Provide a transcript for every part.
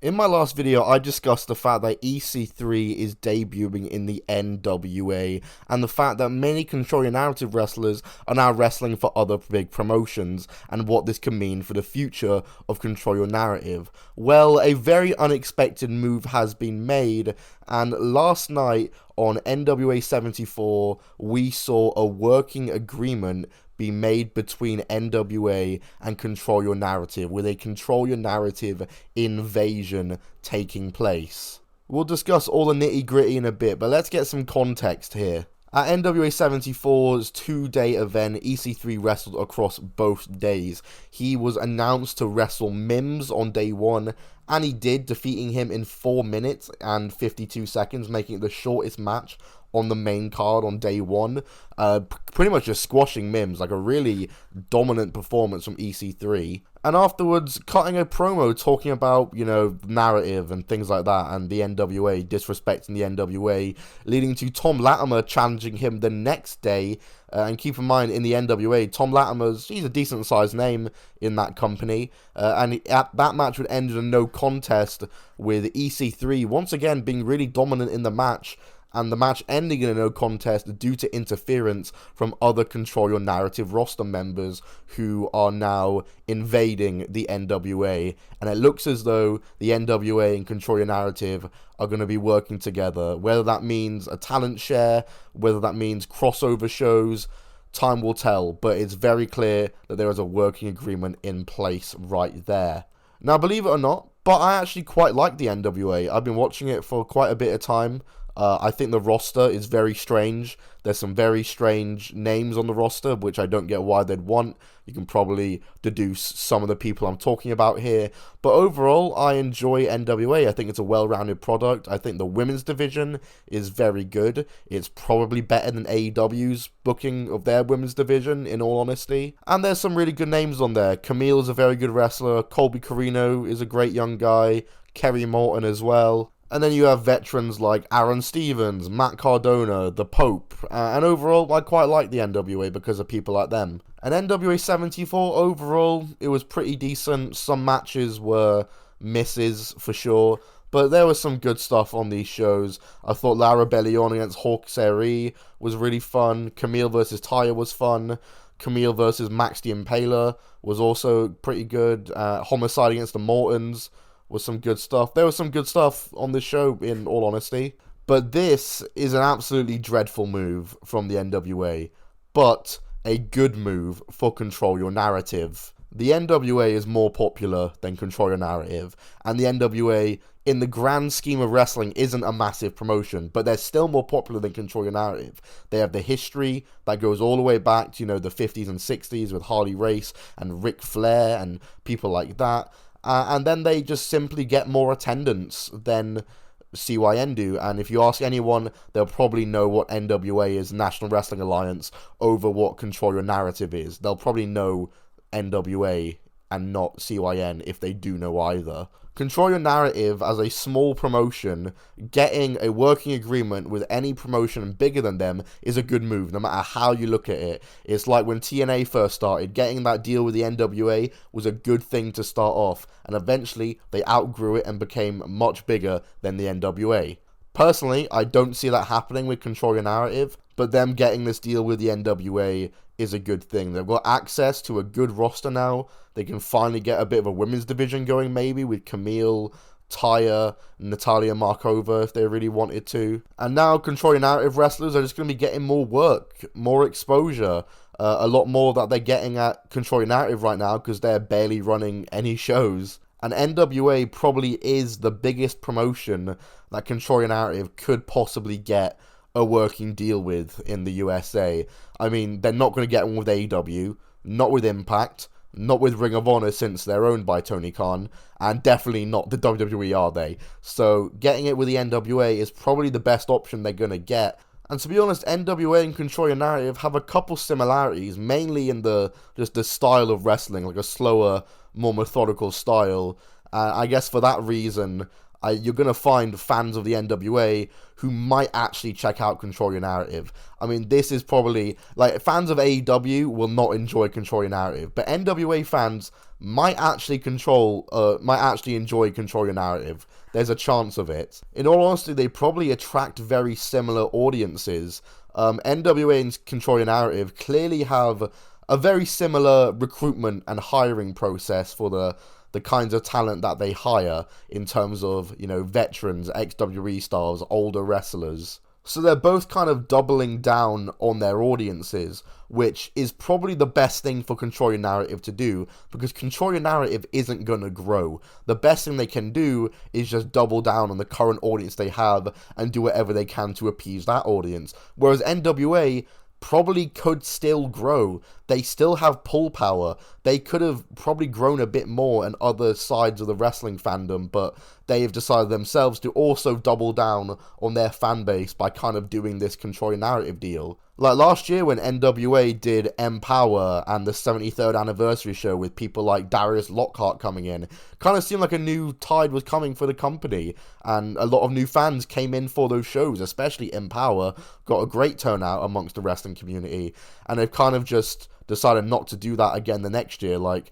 In my last video, I discussed the fact that EC3 is debuting in the NWA, and the fact that many Control Your Narrative wrestlers are now wrestling for other big promotions, and what this can mean for the future of Control Your Narrative. Well, a very unexpected move has been made, and last night on NWA 74, we saw a working agreement be made between NWA and Control Your Narrative, with a Control Your Narrative invasion taking place. We'll discuss all the nitty gritty in a bit, but let's get some context here. At NWA 74's two-day event, EC3 wrestled across both days. He was announced to wrestle Mims on day one, and he did, defeating him in 4 minutes and 52 seconds, making it the shortest match on the main card on day one. Pretty much just squashing Mims, like a really dominant performance from EC3. And afterwards, cutting a promo talking about, narrative and things like that, and the NWA, disrespecting the NWA, leading to Tom Latimer challenging him the next day. And keep in mind, in the NWA, Tom Latimer's, he's a decent-sized name in that company. And that match would end in a no contest, with EC3 once again being really dominant in the match, and the match ending in a no contest due to interference from other Control Your Narrative roster members who are now invading the NWA. And it looks as though the NWA and Control Your Narrative are going to be working together. Whether that means a talent share, whether that means crossover shows, time will tell. But it's very clear that there is a working agreement in place right there. Now, believe it or not, but I actually quite like the NWA. I've been watching it for quite a bit of time. I think the roster is very strange. There's some very strange names on the roster, which I don't get why they'd want. You can probably deduce some of the people I'm talking about here. But overall, I enjoy NWA. I think it's a well-rounded product. I think the women's division is very good. It's probably better than AEW's booking of their women's division, in all honesty. And there's some really good names on there. Camille is a very good wrestler. Colby Corino is a great young guy. Kerry Morton as well. And then you have veterans like Aaron Stevens, Matt Cardona, The Pope, and overall, I quite like the NWA because of people like them. And NWA 74, overall, it was pretty decent. Some matches were misses, for sure, but there was some good stuff on these shows. I thought Lara Bellion against Hawk Seri was really fun. Camille versus Taya was fun. Camille versus Max the Impaler was also pretty good. Homicide against the Mortons was some good stuff. There was some good stuff on this show, in all honesty. But this is an absolutely dreadful move from the NWA, but a good move for Control Your Narrative. The NWA is more popular than Control Your Narrative, and the NWA, in the grand scheme of wrestling, isn't a massive promotion, but they're still more popular than Control Your Narrative. They have the history that goes all the way back to, the 50s and 60s with Harley Race and Ric Flair and people like that. And then they just simply get more attendance than CYN do. And if you ask anyone, they'll probably know what NWA is, National Wrestling Alliance, over what Control Your Narrative is. They'll probably know NWA and not CYN if they do know either. Control Your Narrative, as a small promotion, getting a working agreement with any promotion bigger than them is a good move, no matter how you look at it. It's like when TNA first started, getting that deal with the NWA was a good thing to start off, and eventually they outgrew it and became much bigger than the NWA. Personally, I don't see that happening with Control Your Narrative, but them getting this deal with the NWA is a good thing. They've got access to a good roster now. They can finally get a bit of a women's division going, maybe, with Camille, Taya, Natalia Markova, if they really wanted to. And now Control Your Narrative wrestlers are just going to be getting more work, more exposure, a lot more that they're getting at Control Your Narrative right now because they're barely running any shows. And NWA probably is the biggest promotion that Control Your Narrative could possibly get a working deal with in the USA. I mean, they're not going to get one with AEW, not with Impact, not with Ring of Honor since they're owned by Tony Khan, and definitely not the WWE, are they? So getting it with the NWA is probably the best option they're going to get. And to be honest, NWA and Control Your Narrative have a couple similarities, mainly in the style of wrestling, like a slower, more methodical style. I guess for that reason, you're going to find fans of the NWA who might actually check out Control Your Narrative. I mean, this is probably, like, fans of AEW will not enjoy Control Your Narrative, but NWA fans might actually enjoy Control Your Narrative. There's a chance of it. In all honesty, they probably attract very similar audiences. NWA and Control Your Narrative clearly have a very similar recruitment and hiring process for the kinds of talent that they hire in terms of, you know, veterans, ex-WWE stars, older wrestlers. So they're both kind of doubling down on their audiences, which is probably the best thing for Control Your Narrative to do, because Control Your Narrative isn't going to grow. The best thing they can do is just double down on the current audience they have and do whatever they can to appease that audience. Whereas NWA probably could still grow. They still have pull power. They could have probably grown a bit more in other sides of the wrestling fandom, but they have decided themselves to also double down on their fan base by kind of doing this Control Your Narrative deal. Like last year when NWA did Empower and the 73rd anniversary show with people like Darius Lockhart coming in, kind of seemed like a new tide was coming for the company, and a lot of new fans came in for those shows, especially Empower, got a great turnout amongst the wrestling community, and they've kind of just decided not to do that again the next year. Like,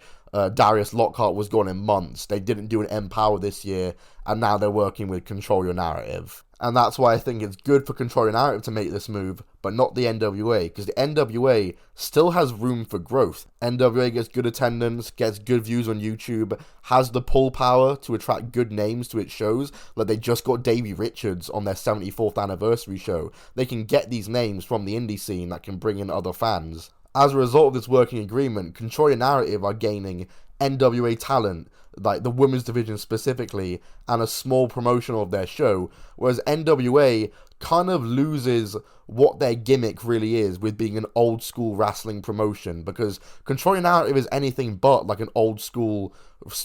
Darius Lockhart was gone in months. They didn't do an Empower this year, and now they're working with Control Your Narrative. And that's why I think it's good for Control Your Narrative to make this move, but not the NWA, because the NWA still has room for growth. NWA gets good attendance, gets good views on YouTube, has the pull power to attract good names to its shows. Like, they just got Davey Richards on their 74th anniversary show. They can get these names from the indie scene that can bring in other fans. As a result of this working agreement, Control Your Narrative are gaining NWA talent, like the women's division specifically, and a small promotion of their show, whereas NWA kind of loses what their gimmick really is with being an old school wrestling promotion, because Control Your Narrative is anything but like an old school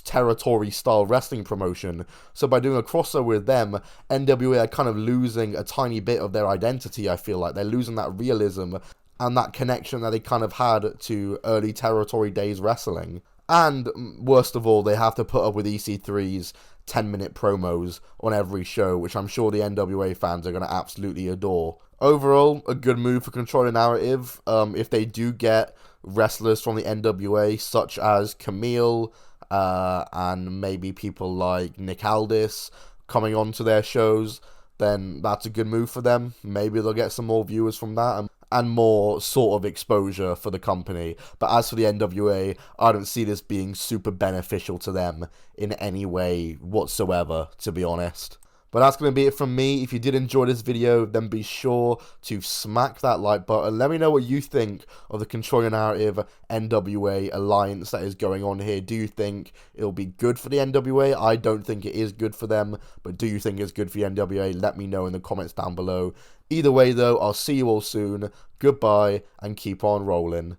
territory style wrestling promotion. So by doing a crossover with them, NWA are kind of losing a tiny bit of their identity. I feel like they're losing that realism and that connection that they kind of had to early territory days wrestling. And worst of all, they have to put up with EC3's 10-minute promos on every show, which I'm sure the NWA fans are going to absolutely adore. Overall, a good move for Control Your Narrative. If they do get wrestlers from the NWA, such as Cameo, and maybe people like Nick Aldis coming onto their shows, then that's a good move for them. Maybe they'll get some more viewers from that and more sort of exposure for the company. But as for the NWA, I don't see this being super beneficial to them in any way whatsoever, to be honest. But that's going to be it from me. If you did enjoy this video, then be sure to smack that like button. Let me know what you think of the Control Your Narrative NWA alliance that is going on here. Do you think it'll be good for the NWA? I don't think it is good for them, but do you think it's good for the NWA? Let me know in the comments down below. Either way, though, I'll see you all soon. Goodbye, and keep on rolling.